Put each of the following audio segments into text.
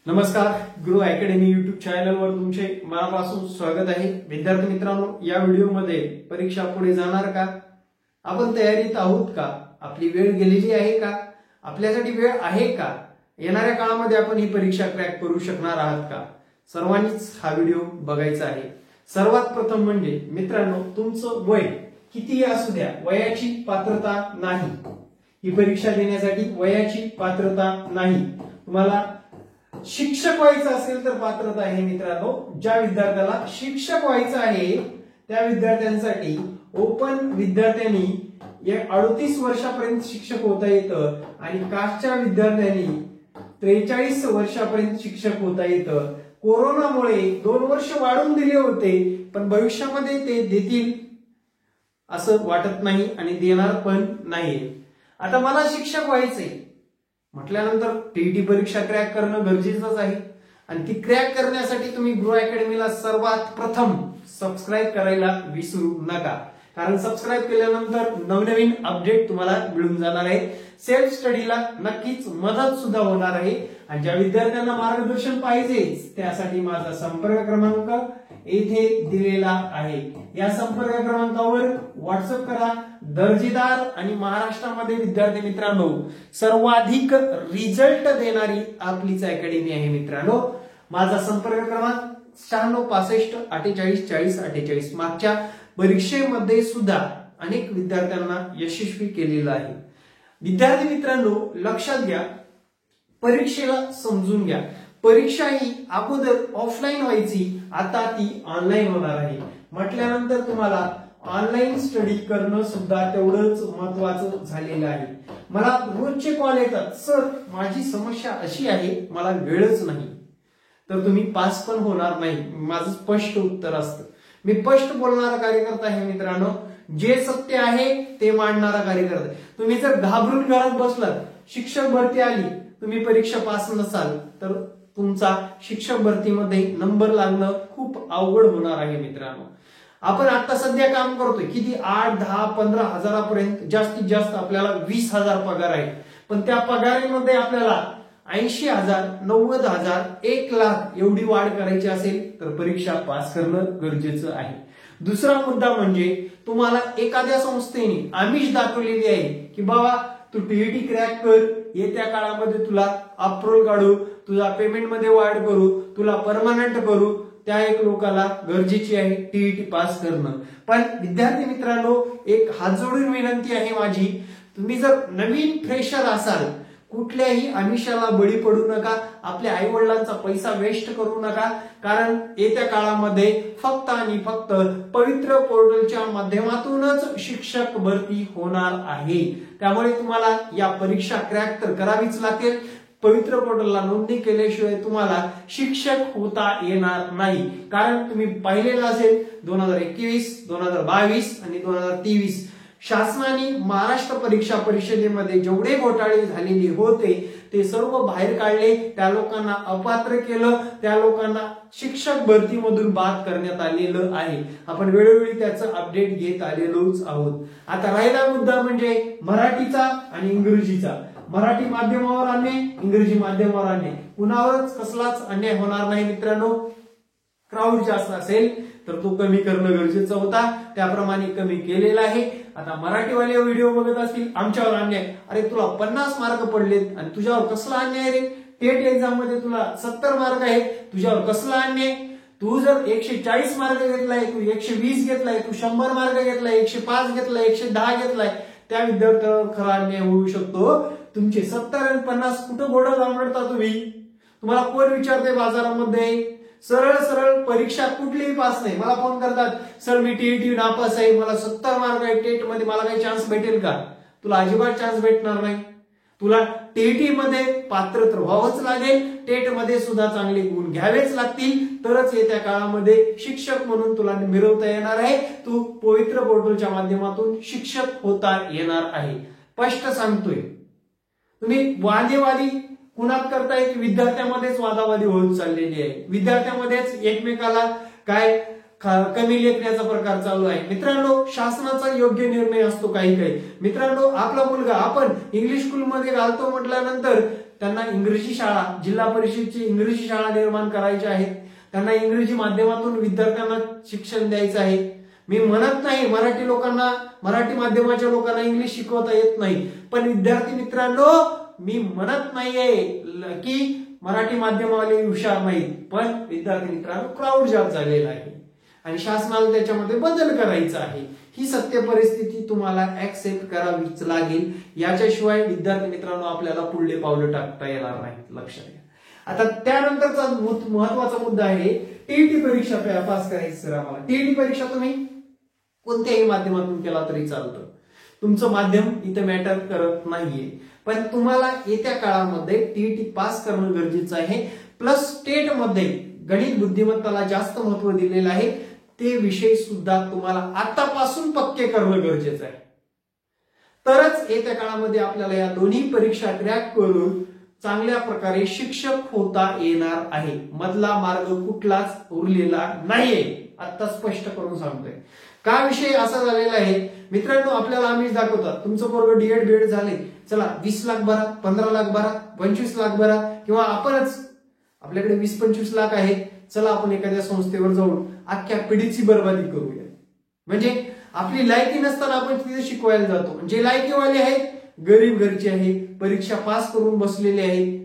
नमस्कार, गुरु academy YouTube चॅनलवर तुमचे मनापासून स्वागत आहे। विद्यार्थी मित्रांनो, या व्हिडिओमध्ये परीक्षा पुढे जाणार का? आपण तयारीत आहोत का? आपली वेळ गेलेली आहे का? आपल्यासाठी वेळ आहे का? येणाऱ्या काळामध्ये आपण ही परीक्षा क्रॅक करू शकणार आहात का? सर्वांनीच हा व्हिडिओ बघायचा आहे। सर्वात प्रथम म्हणजे मित्रांनो, तुमचं वय कितीही असू द्या, वयाची पात्रता नाही। ही परीक्षा देण्यासाठी वयाची पात्रता नाही। तुम्हाला शिक्षक व्हायचं असेल तर पात्रता आहे मित्रांनो। ज्या विद्यार्थ्याला शिक्षक व्हायचं आहे त्या विद्यार्थ्यांसाठी ओपन विद्यार्थ्यांनी 38 वर्षापर्यंत शिक्षक होता येतं आणि कास्टच्या विद्यार्थ्यांनी 43 वर्षापर्यंत शिक्षक होता येतं। कोरोनामुळे 2 वर्ष वाढवून दिले होते, पण भविष्यामध्ये ते देतील असं वाटत नाही आणि देणार पण नाही। आता मला शिक्षक व्हायचंय म्हटल्यानंतर टीईटी परीक्षा क्रॅक करणं गरजेचंच आहे आणि ती क्रॅक करण्यासाठी तुम्ही गुरु अकॅडमीला सर्वात प्रथम सबस्क्राइब करायला विसरू नका, कारण सबस्क्राइब केल्यानंतर नवनवीन अपडेट तुम्हाला मिळून जाणार आहे। सेल्फ स्टडीला नक्कीच मदत सुद्धा होणार आहे आणि ज्या विद्यार्थ्यांना मार्गदर्शन पाहिजे त्यासाठी माझा संपर्क क्रमांक येथे दिलेला आहे। या संपर्क क्रमांकावर व्हॉट्सअप करा। दर्जेदार आणि महाराष्ट्रामध्ये विद्यार्थी मित्रांनो सर्वाधिक रिझल्ट देणारी आपलीच अकॅडमी आहे मित्रांनो। माझा संपर्क क्रमांक 9665484048। मागच्या परीक्षेमध्ये सुद्धा अनेक विद्यार्थ्यांना यशस्वी केलेलं आहे। विद्यार्थी मित्रांनो, लक्षात घ्या, परीक्षेला समजून घ्या। परीक्षा ही अगोदर ऑफलाईन व्हायची, आता ती ऑनलाईन होणार आहे। म्हटल्यानंतर तुम्हाला ऑनलाईन स्टडी करणं सुद्धा तेवढंच महत्वाचं झालेलं आहे। मला रोजचे कॉल येतात, सर माझी समस्या अशी आहे, मला वेळच नाही, तर तुम्ही पास पण होणार नाही। माझं स्पष्ट उत्तर असतं, मी स्पष्ट बोलणारा कार्यकर्ता आहे मित्रांनो। जे सत्य आहे ते मांडणारा कार्यकर्ता। तुम्ही जर घाबरून घरात बसलात, शिक्षक भरती आली, तुम्ही परीक्षा पास नसाल तर तुमचा शिक्षक भरतीमध्ये नंबर लागणं खूप अवघड होणार आहे मित्रांनो। आपण आता सध्या काम करतोय किती 8, 10, 15 हजारापर्यंत, जास्तीत जास्त आपल्याला 20,000 पगार आहे, पण त्या पगारामध्ये आपल्याला 80,000, 90,000, 1,00,000 एवढी वाढ करायची असेल तर परीक्षा पास करणं गरजेचं आहे। दुसरा मुद्दा म्हणजे तुम्हाला एखाद्या संस्थेने आमिष दाखवलेली आहे की बाबा तू टीईटी क्रॅक कर, येत्या काळामध्ये तुला अप्रूव्हल काढू, तुझा पेमेंट मध्ये वाढ करू, तुला परमनंट करू। त्या एक लोकाला गरजेची आहे टीईटी पास करणं। पण विद्यार्थी मित्रांनो, एक हात जोडून विनंती आहे माझी, तुम्ही जर नवीन फ्रेशर असाल, कुठल्याही आमिषाला बळी पडू नका, आपल्या आई वडिलांचा पैसा वेस्ट करू नका, कारण येत्या काळामध्ये फक्त आणि फक्त पवित्र पोर्टलच्या माध्यमातूनच शिक्षक भरती होणार आहे। त्यामुळे तुम्हाला या परीक्षा क्रॅक तर करावीच लागेल। पवित्र पोर्टलला नोंदणी केल्याशिवाय तुम्हाला शिक्षक होता येणार नाही, कारण तुम्ही पाहिलेलं असेल 2021, 2022 आणि 2023 शासनाने महाराष्ट्र परीक्षा परिषदेमध्ये जेवढे घोटाळे झालेले होते ते सर्व बाहेर काढले, त्या लोकांना अपात्र केलं, त्या लोकांना शिक्षक भरतीमधून बाद करण्यात आलेलं आहे। आपण वेळोवेळी त्याचं अपडेट घेत आलेलोच आहोत। आता राहिला मुद्दा म्हणजे मराठीचा आणि इंग्रजीचा। मराठी माध्यमावर अन्याय, इंग्रजी माध्यमावर अन्याय, कुणावरच कसलाच अन्याय होणार नाही मित्रांनो। क्राऊड जास्त असेल तर तो कमी करणं गरजेचं होता, त्याप्रमाणे कमी केलेला आहे। आता मराठीवाले व्हिडिओ बघत असतील, आमच्यावर अन्याय, अरे तुला 50 मार्क पडलेत आणि तुझ्यावर कसला अन्याय रे? टेट एक्झाम मध्ये तुला 70 मार्क आहेत, तुझ्यावर कसला अन्याय? तू जर 140 मार्क घेतलाय, तू 120 घेतलाय, तू 100 मार्क घेतलाय, 105 घेतलाय, 110 घेतलाय, त्या विद्यार्थ्यावर खरा अन्याय होऊ शकतो। तुमचे 70 आणि 50 कुठं घोडं घालता तुम्ही? तुम्हाला कोण विचारते बाजारामध्ये? सरळ सरळ परीक्षा कुठलीही पास नाही। मला फोन करतात, सर मी टीईटी नापास आहे, मला 70 मार्क आहे, टेट मध्ये मला काही चान्स भेटेल का? तुला अजिबात चान्स भेटणार नाही। तुला टीईटी मध्ये पात्र तर व्हावंच लागेल, टेट मध्ये सुद्धा चांगले गुण घ्यावेच लागतील, तरच येत्या काळामध्ये शिक्षक म्हणून तुला मिळवता येणार आहे। तू पवित्र पोर्टलच्या माध्यमातून शिक्षक होता येणार आहे, स्पष्ट सांगतोय। तुम्ही वादेवादी कुणात करताय की विद्यार्थ्यांमध्येच वादावादी होत चाललेली आहे, विद्यार्थ्यांमध्येच एकमेकाला काय कमी लेखण्याचा प्रकार चालू आहे मित्रांनो। शासनाचा योग्य निर्णय असतो काही काही मित्रांनो। आपला मुलगा आपण इंग्लिश स्कूल मध्ये घालतो म्हटल्यानंतर त्यांना इंग्रजी शाळा, जिल्हा परिषदची इंग्रजी शाळा निर्माण करायच्या आहेत, त्यांना इंग्रजी माध्यमातून विद्यार्थ्यांना शिक्षण द्यायचं आहे. मी म्हणत नाही मराठी लोकांना, मराठी माध्यमाच्या लोकांना इंग्लिश शिकवता येत नाही, पण विद्यार्थी मित्रांनो मी म्हणत नाहीये की मराठी माध्यमावाले हुशार नाहीत, पण विद्यार्थी मित्रांनो क्राऊड जास्त झालेला आहे आणि शासनाला त्याच्यामध्ये बदल करायचा आहे. ही सत्य परिस्थिती तुम्हाला ऍक्सेप्ट करावीच लागेल. याच्याशिवाय विद्यार्थी मित्रांनो आपल्याला पुढले पावलं टाकता येणार नाहीत, लक्षात घ्या. आता त्यानंतरचा महत्वाचा मुद्दा आहे टीईटी परीक्षा पास करायची. सर आम्हाला टीईटी परीक्षा तुम्ही कोणत्याही माध्यमातून केला तरी चालतं, तुमचं माध्यम इथे मॅटर करत नाहीये, पण तुम्हाला येत्या काळामध्ये टीईटी पास करणं गरजेचं आहे. प्लस स्टेट मध्ये गणित बुद्धिमत्ताला जास्त महत्व दिलेलं आहे, ते विषय सुद्धा तुम्हाला आतापासून पक्के करणं गरजेचं आहे. तरच येत्या काळामध्ये आपल्याला या दोन्ही परीक्षा क्रॅक करून चांगल्या प्रकारे शिक्षक होता येणार आहे. मधला मार्ग कुठलाच उरलेला नाहीये, आता स्पष्ट करून सांगतोय. का विषय असा झालेला आहे मित्रांनो, आपल्याला आम्हीच दाखवतात तुमचं पोरग डीएड बीएड झाले, चला 20 लाख भरा, 15 लाख भरा, 25 लाख भरा, किंवा आपणच आपल्याकडे 20-25 लाख आहेत, चला आपण एखाद्या संस्थेवर जाऊन अख्ख्या पिढीची बर्बादी करूया. म्हणजे आपली लायकी नसताना आपण तिथे शिकवायला जातो. जे लायकीवाले आहेत, गरीब घरचे आहेत, परीक्षा पास करून बसलेले आहेत,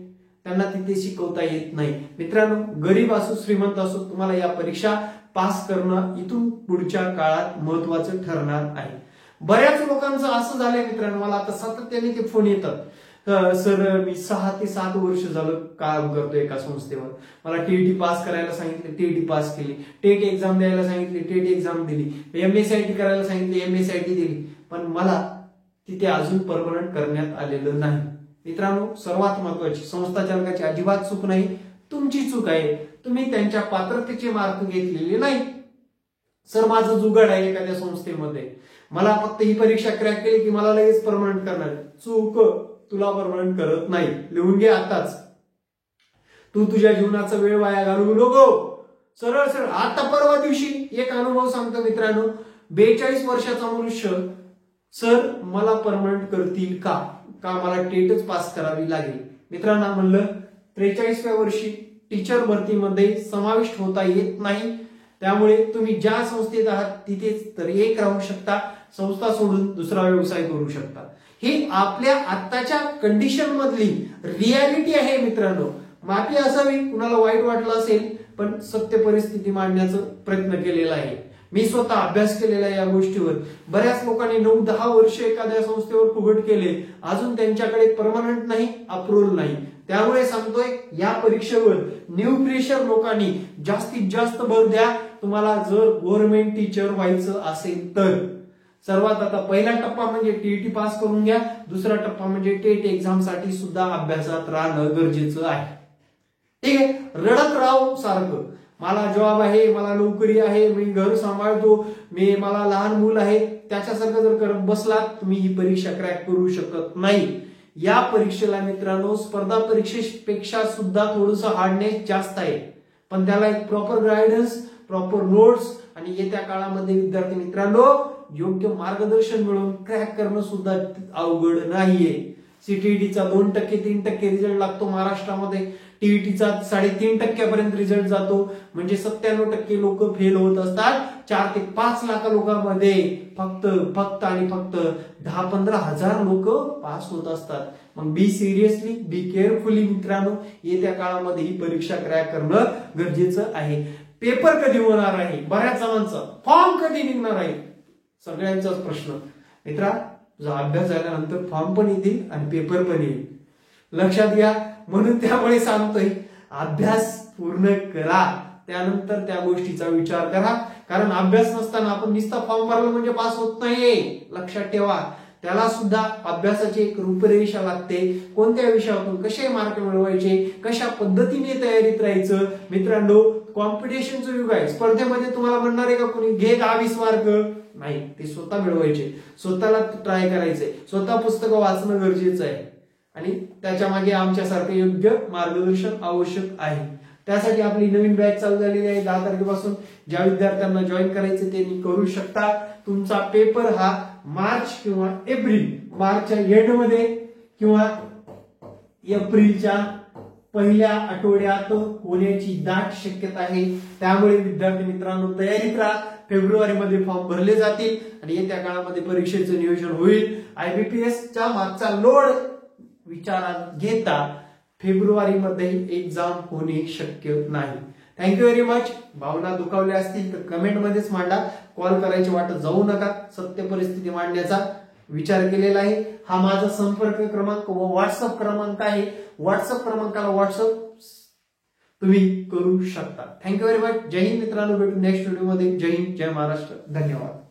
त्यांना तिथे शिकवता येत नाही. मित्रांनो गरीब असो श्रीमंत असो, तुम्हाला या परीक्षा पास करणं इथून पुढच्या काळात महत्वाचं ठरणार आहे. बऱ्याच लोकांचं असं झालंय मित्रांनो, मला आता सातत्याने ते फोन येतात, सर मी 6 ते 7 वर्ष झालं काम करतोय एका संस्थेवर, मला टीईटी पास करायला सांगितले, टीईटी पास केली, टेट एक्झाम द्यायला सांगितली, टेट एक्झाम दिली, एमएसआयटी करायला सांगितली, एमएसआयटी दिली, पण मला तिथे अजून परमनंट करण्यात आलेलं नाही. मित्रांनो सर्वात महत्वाची, संस्था चालकाची अजिबात चूक नाही, तुमची चूक आहे. तुम्ही त्यांच्या पात्रतेचे मार्क घेतलेले नाही. सर माझं जुगाड आहे एखाद्या संस्थेमध्ये, मला फक्त ही परीक्षा क्रॅक केली की मला लगेच परमनंट करणार. चूक, तुला परमनंट करत नाही, लिहून घे आताच. तू तुझ्या जीवनाचा वेळ वाया घालवू नको. सरळ सरळ आता परवा दिवशी एक अनुभव सांगतो मित्रांनो, 42 वर्षाचा मनुष्य, सर मला परमनंट करतील का, मला टेटच पास करावी लागेल. मित्रांनो म्हणलं 43व्या वर्षी टीचर भरतीमध्ये समाविष्ट होता येत नाही, त्यामुळे तुम्ही ज्या संस्थेत आहात तिथेच तर एक राहू शकता, संस्था सोडून दुसरा व्यवसाय करू शकता. ही आपल्या आत्ताच्या कंडिशन मधली रियालिटी आहे मित्रांनो. माफी असावी, कुणाला वाईट वाटलं असेल, पण सत्य परिस्थिती मांडण्याचा प्रयत्न केलेला आहे. मी स्वतः अभ्यास केलेला आहे या गोष्टीवर. बऱ्याच लोकांनी 9-10 वर्ष एखाद्या संस्थेवर फुगट केले, अजून त्यांच्याकडे परमनंट नाही, अप्रूव्हल नाही. त्यामुळे सांगतोय या परीक्षेवर न्यू फ्रेशर लोकांनी जास्तीत जास्त भर द्या. तुम्हाला जर गव्हर्नमेंट टीचर व्हायचं असेल तर सर्वात आता पहिला टप्पा म्हणजे टीईटी पास करून घ्या, दुसरा टप्पा म्हणजे टेट एक्झाम साठी सुद्धा अभ्यासात राहणं गरजेचं आहे. ठीक आहे, रडत राहू सारखं मला जॉब आहे, मला नोकरी आहे, मी घर सांभाळतो, मला लहान मूल आहे, त्याच्यासारखं जर करत बसलात तुम्ही ही परीक्षा क्रॅक करू शकत नाही. या परीक्षेला मित्रांनो स्पर्धा परीक्षेपेक्षा सुद्धा थोडंसं हार्डनेस जास्त आहे, पण त्याला एक प्रॉपर गायडन्स, प्रॉपर नोट्स आणि येत्या काळामध्ये विद्यार्थी मित्रांनो योग्य मार्गदर्शन मिळून क्रॅक करणं सुद्धा अवघड नाहीये. सीटीईटीचा 2%, 3% रिझल्ट लागतो महाराष्ट्रामध्ये, टीईटीचा 3.5% पर्यंत रिझल्ट जातो, म्हणजे 97% लोक फेल होत असतात. 4 ते 5 लाख लोकांमध्ये फक्त आणि फक्त 10-15 हजार लोक पास होत असतात. मग बी सिरियसली, बी केअरफुली मित्रांनो, येत्या काळामध्ये ही परीक्षा क्रॅक करणं गरजेचं आहे. पेपर कधी होणार आहे, बऱ्याच जणांचा फॉर्म कधी निघणार आहे, सगळ्यांचाच प्रश्न. मित्रा तुझा अभ्यास झाल्यानंतर फॉर्म पण येतील आणि पेपर पण येईल, लक्षात घ्या. म्हणून त्यामुळे सांगतोय अभ्यास पूर्ण करा, त्यानंतर त्या गोष्टीचा विचार करा. कारण अभ्यास नसताना आपण नुसता फॉर्म भरला म्हणजे पास होत नाहीये, लक्षात ठेवा. त्याला सुद्धा अभ्यासाची एक रूपरेषा लागते, कोणत्या विषयातून कसे मार्क मिळवायचे, कशा पद्धतीने तयारीत राहायचं. मित्रांनो कॉम्पिटिशनचं युग आहे, स्पर्धेमध्ये तुम्हाला म्हणणार आहे का कोणी घे 10-20 मार्क, नाही, ते स्वतः मिळवायचे, स्वतःला ट्राय करायचे, स्वतः पुस्तकं वाचणं गरजेचं आहे आणि त्याच्या मागे आमच्यासारखं योग्य मार्गदर्शन आवश्यक आहे. त्यासाठी आपली नवीन बॅच चालू झालेली आहे 10 तारखेपासून. ज्या विद्यार्थ्यांना जॉईन करायचे त्यांनी करू शकता. तुमचा पेपर हा मार्च किंवा एप्रिल, मार्चच्या एंड मध्ये किंवा एप्रिलच्या पहिल्या आठवड्यात होण्याची दाट शक्यता आहे। त्यामुळे विद्यार्थी मित्रांनो तयारीत राहा। फेब्रुवारीमध्ये फॉर्म भरले जातील आणि येत्या काळामध्ये परीक्षेचं नियोजन होईल। IBPSच्या मागचा लोड विचारात घेता फेब्रुवारीमध्ये एक्झाम होणे शक्य नाही। Thank you very much. भावना दुखावल्या असतील तर कमेंट मध्येच मांडा, कॉल करायची वाटत जाऊ नका। सत्य परिस्थिती मांडण्याचा विचार केलेला आहे। हा माझा संपर्क क्रमांक व व्हॉट्सअप क्रमांक आहे। व्हॉट्सअप क्रमांकाला व्हॉट्सअप तुम्ही करू शकता। Thank you very much. जय हिंद मित्रांनो, भेटू नेक्स्ट व्हिडिओ मध्ये। जय हिंद, जय महाराष्ट्र, धन्यवाद।